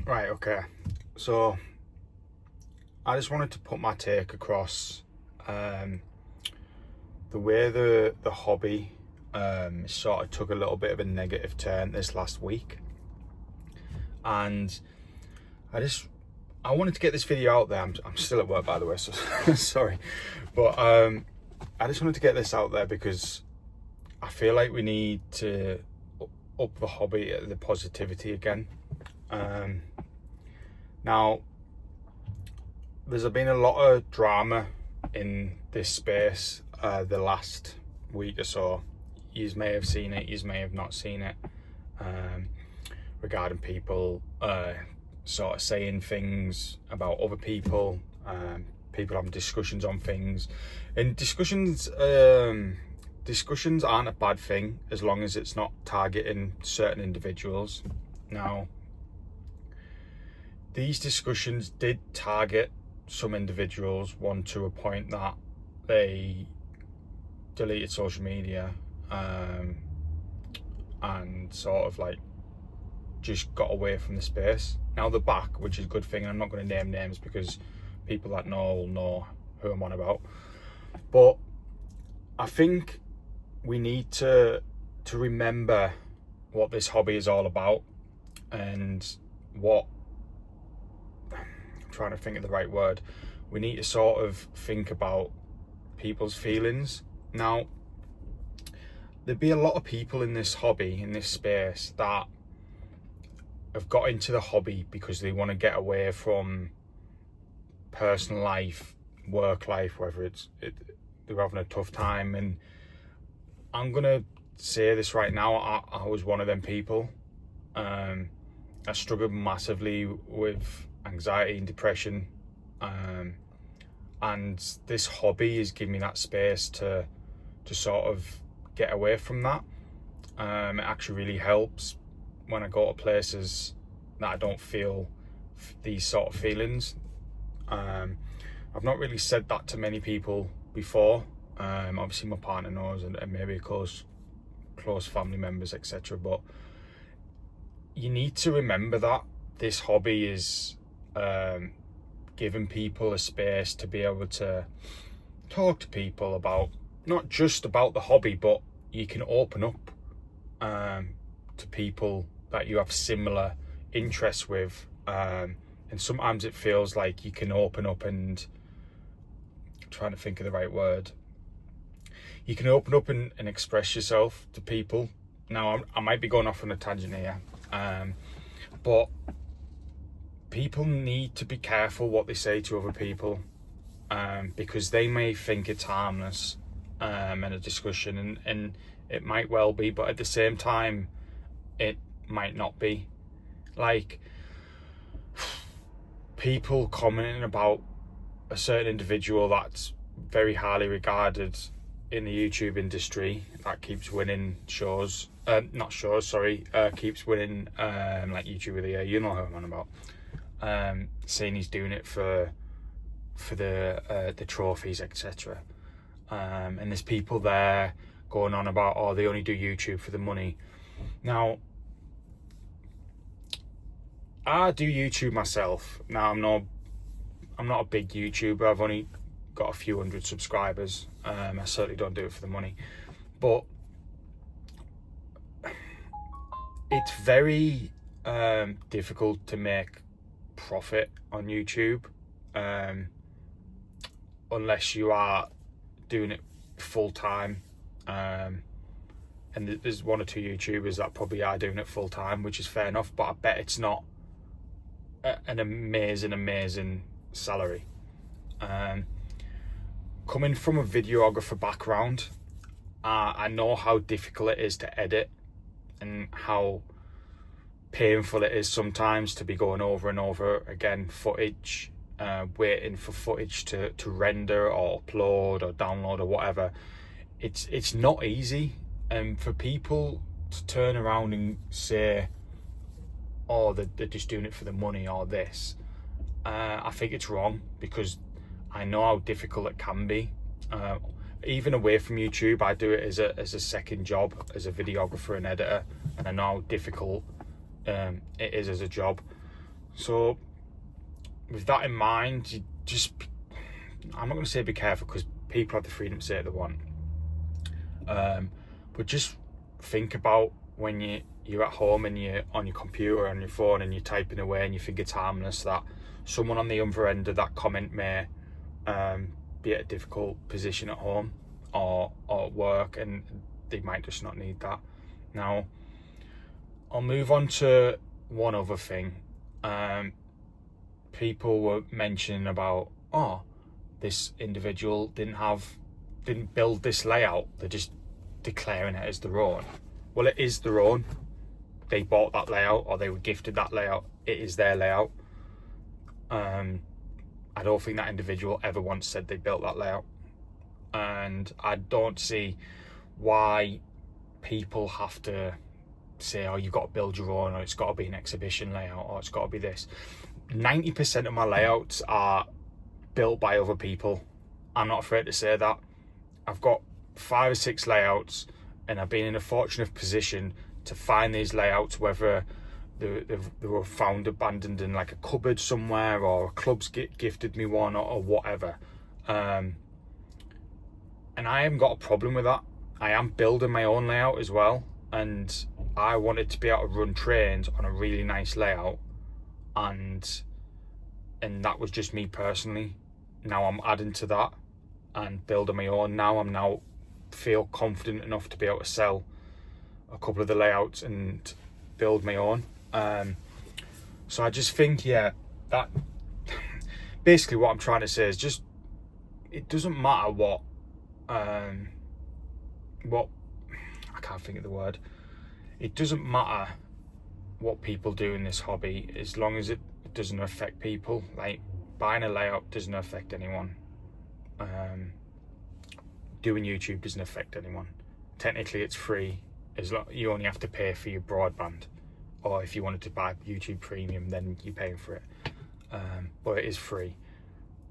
Right, okay. So I just wanted to put my take across the way the hobby sort of took a little bit of a negative turn this last week. And I wanted to get this video out there. I'm still at work, by the way, so sorry. But I just wanted to get this out there because I feel like we need to up the hobby, the positivity again. Now, there's been a lot of drama in this space the last week or so. You may have seen it, you may have not seen it, regarding people sort of saying things about other people, people having discussions on things. And discussions aren't a bad thing as long as it's not targeting certain individuals. Now, these discussions did target some individuals, one to a point that they deleted social media and sort of like just got away from the space. Now they're back, which is a good thing. I'm not going to name names because people that know will know who I'm on about. But I think we need to remember what this hobby is all about and what, I'm trying to think of the right word. We need to sort of think about people's feelings. Now, there'd be a lot of people in this hobby, in this space, that have got into the hobby because they want to get away from personal life, work life, whether they're having a tough time. And I'm gonna say this right now, I was one of them people. I struggled massively with anxiety and depression, and this hobby is giving me that space to sort of get away from that. It actually really helps when I go to places that I don't feel these sort of feelings. I've not really said that to many people before. Obviously my partner knows, and maybe close family members, etc. But you need to remember that this hobby is giving people a space to be able to talk to people about, not just about the hobby, but you can open up to people that you have similar interests with, and sometimes it feels like you can open up and, I'm trying to think of the right word, you can open up and express yourself to people. Now I might be going off on a tangent here, but people need to be careful what they say to other people, because they may think it's harmless and a discussion, and it might well be, but at the same time it might not be. Like, people commenting about a certain individual that's very highly regarded in the YouTube industry, that keeps winning shows, keeps winning like YouTube of the Year, you know who I'm on about, saying he's doing it for the trophies, etc. And there's people there going on about, oh, they only do YouTube for the money. Now, I do YouTube myself. Now, I'm not a big YouTuber. I've only got a few hundred subscribers. I certainly don't do it for the money. But it's very difficult to make profit on YouTube unless you are doing it full time. And there's one or two YouTubers that probably are doing it full time, which is fair enough, but I bet it's not an amazing salary. Coming from a videographer background, I know how difficult it is to edit and how painful it is sometimes to be going over and over again footage, waiting for footage to render or upload or download or whatever. It's not easy, and for people to turn around and say, oh, they're just doing it for the money or this, I think it's wrong, because I know how difficult it can be. Even away from YouTube, I do it as a second job, as a videographer and editor, and I know how difficult it is as a job. So with that in mind, you just, I'm not going to say be careful, because people have the freedom to say what they want, but just think about when you're at home and you're on your computer, on your phone, and you're typing away and you think it's harmless, that someone on the other end of that comment may be at a difficult position at home or at work, and they might just not need that. Now, I'll move on to one other thing. People were mentioning about, this individual didn't build this layout, they're just declaring it as their own. Well, it is their own. They bought that layout, or they were gifted that layout. It is their layout. I don't think that individual ever once said they built that layout, and I don't see why people have to say, you've got to build your own, or it's got to be an exhibition layout, or it's got to be this. 90% of my layouts are built by other people. I'm not afraid to say that. I've got 5 or 6 layouts, and I've been in a fortunate position to find these layouts, whether they were found abandoned in like a cupboard somewhere, or a club's gifted me one, or whatever. And I haven't got a problem with that. I am building my own layout as well, and I wanted to be able to run trains on a really nice layout, and that was just me personally. Now I'm adding to that and building my own. Now feel confident enough to be able to sell a couple of the layouts and build my own. So I just think, that basically what I'm trying to say is, just, it doesn't matter what I can't think of the word. It doesn't matter what people do in this hobby, as long as it doesn't affect people. Like, buying a layout doesn't affect anyone. Doing YouTube doesn't affect anyone. Technically, it's free. You only have to pay for your broadband, or if you wanted to buy YouTube Premium, then you're paying for it. But it is free.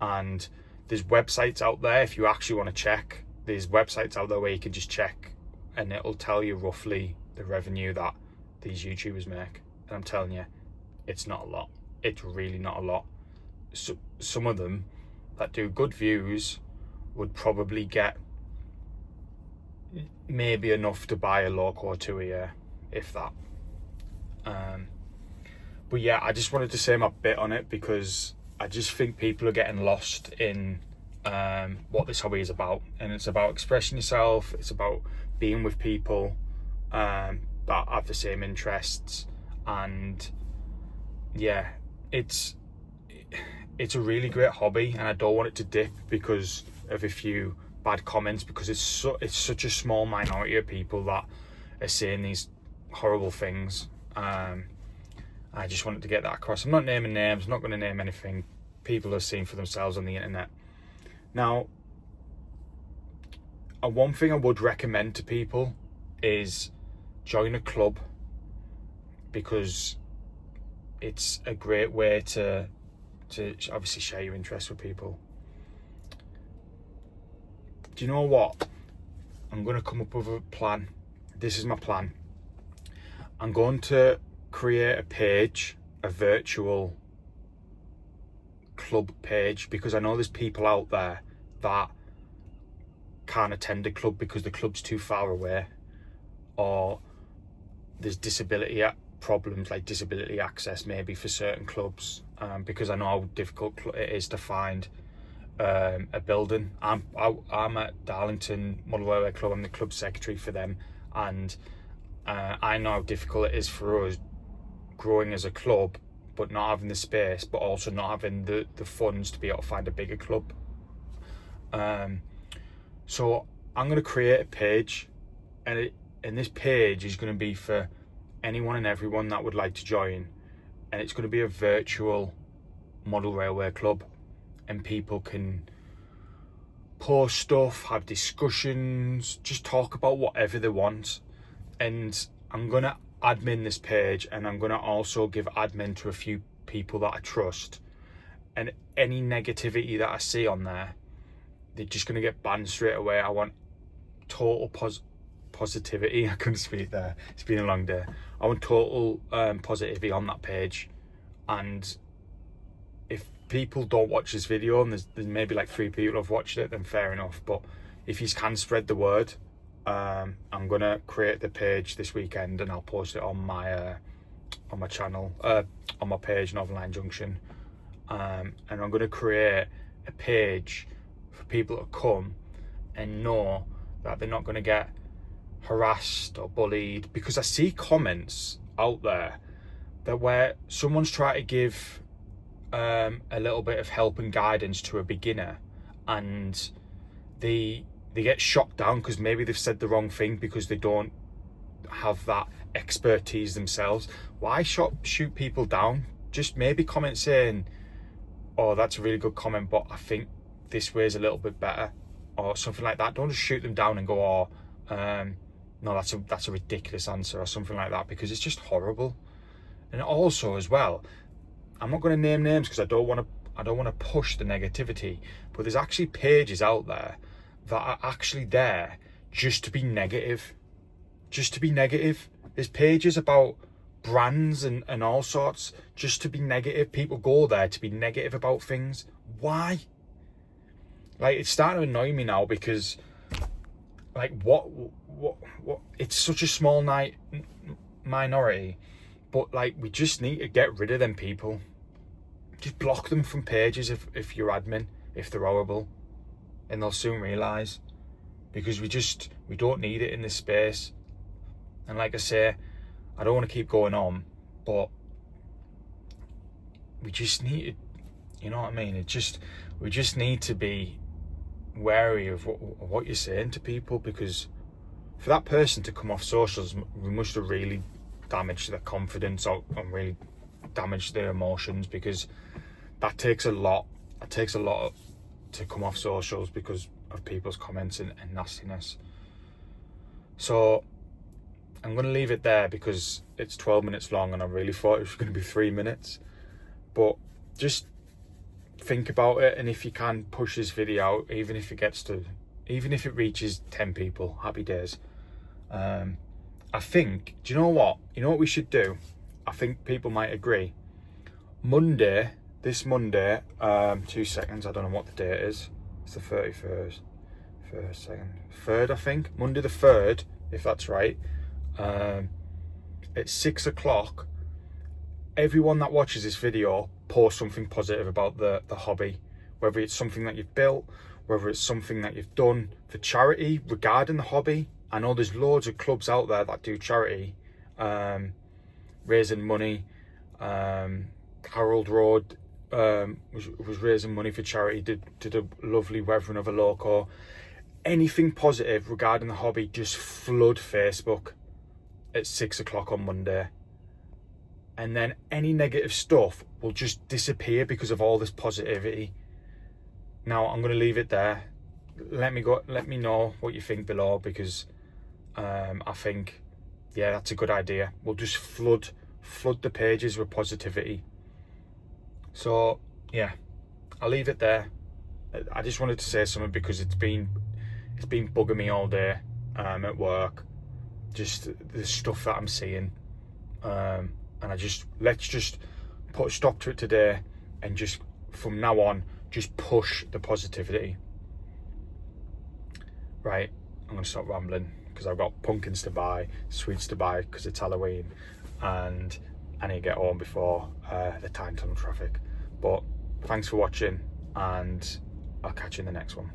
And there's websites out there, if you actually want to check, there's websites out there where you can just check, and it'll tell you roughly the revenue that these YouTubers make. And I'm telling you, it's not a lot. It's really not a lot. So, some of them that do good views would probably get maybe enough to buy a loco or 2 a year, if that. But yeah, I just wanted to say my bit on it, because I just think people are getting lost in what this hobby is about. And it's about expressing yourself, it's about being with people that have the same interests, and yeah, it's a really great hobby, and I don't want it to dip because of a few bad comments, because it's such a small minority of people that are saying these horrible things. I just wanted to get that across. I'm not naming names, I'm not going to name anything. People are seeing for themselves on the internet. Now, one thing I would recommend to people is join a club, because it's a great way to obviously share your interests with people. Do you know what? I'm going to come up with a plan. This is my plan. I'm going to create a page, a virtual club page, because I know there's people out there that can't attend a club because the club's too far away, or there's disability problems, like disability access maybe for certain clubs, because I know how difficult it is to find a building. I'm at Darlington Model Railway Club. I'm the club secretary for them, and I know how difficult it is for us growing as a club, but not having the space, but also not having the funds to be able to find a bigger club. So I'm going to create a page, and this page is going to be for anyone and everyone that would like to join, and it's going to be a virtual model railway club, and people can post stuff, have discussions, just talk about whatever they want. And I'm going to admin this page, and I'm going to also give admin to a few people that I trust, and any negativity that I see on there, they're just going to get banned straight away. I want total positivity. I couldn't speak there, it's been a long day. I want total positivity on that page, And if people don't watch this video, and there's maybe like 3 people have watched it, then fair enough. But if you can spread the word, I'm gonna create the page this weekend, and I'll post it on my channel, on my page, Novel Junction. And I'm gonna create a page for people to come and know that they're not gonna get harassed or bullied, because I see comments out there that where someone's trying to give a little bit of help and guidance to a beginner, and they get shot down because maybe they've said the wrong thing because they don't have that expertise themselves. Why shoot people down? Just maybe comment saying, oh, that's a really good comment, but I think this way is a little bit better, or something like that. Don't just shoot them down and go, oh, no, that's a ridiculous answer, or something like that, because it's just horrible. And also as well, I'm not going to name names because I don't want to push the negativity, but there's actually pages out there that are actually there just to be negative. There's pages about brands and all sorts just to be negative. People go there to be negative about things. Why? Like, it's starting to annoy me now, because like what it's such a small minority, but like we just need to get rid of them people. Just block them from pages if you're admin, if they're horrible, and they'll soon realise, because we don't need it in this space. And like I say, I don't want to keep going on, but we just need to, you know what I mean? We just need to be wary of what you're saying to people, because for that person to come off socials, we must have really damaged their confidence, or really damaged their emotions, because that takes a lot. It takes a lot to come off socials because of people's comments and nastiness. So I'm going to leave it there because it's 12 minutes long, and I really thought it was going to be 3 minutes. But just think about it, and if you can, push this video out, even if it reaches 10 people, happy days. I think, do you know what we should do? I think people might agree. This Monday, 2 seconds, I don't know what the date is. It's the 31st, 3rd, I think. Monday the 3rd, if that's right. At 6 o'clock, everyone that watches this video post something positive about the hobby, whether it's something that you've built, whether it's something that you've done for charity regarding the hobby. I know there's loads of clubs out there that do charity, raising money. Harold Road was raising money for charity, did a lovely weathering of a loco. Anything positive regarding the hobby, just flood Facebook at 6 o'clock on Monday. And then any negative stuff will just disappear because of all this positivity. Now, I'm going to leave it there. Let me know what you think below, because I think, yeah, that's a good idea. We'll just flood the pages with positivity. So yeah, I'll leave it there. I just wanted to say something because it's been bugging me all day at work, just the stuff that I'm seeing, and let's just put a stop to it today, and just from now on just push the positivity. Right, I'm gonna stop rambling because I've got pumpkins to buy, sweets to buy because it's Halloween, and I need to get home before the time tunnel traffic. But thanks for watching, and I'll catch you in the next one.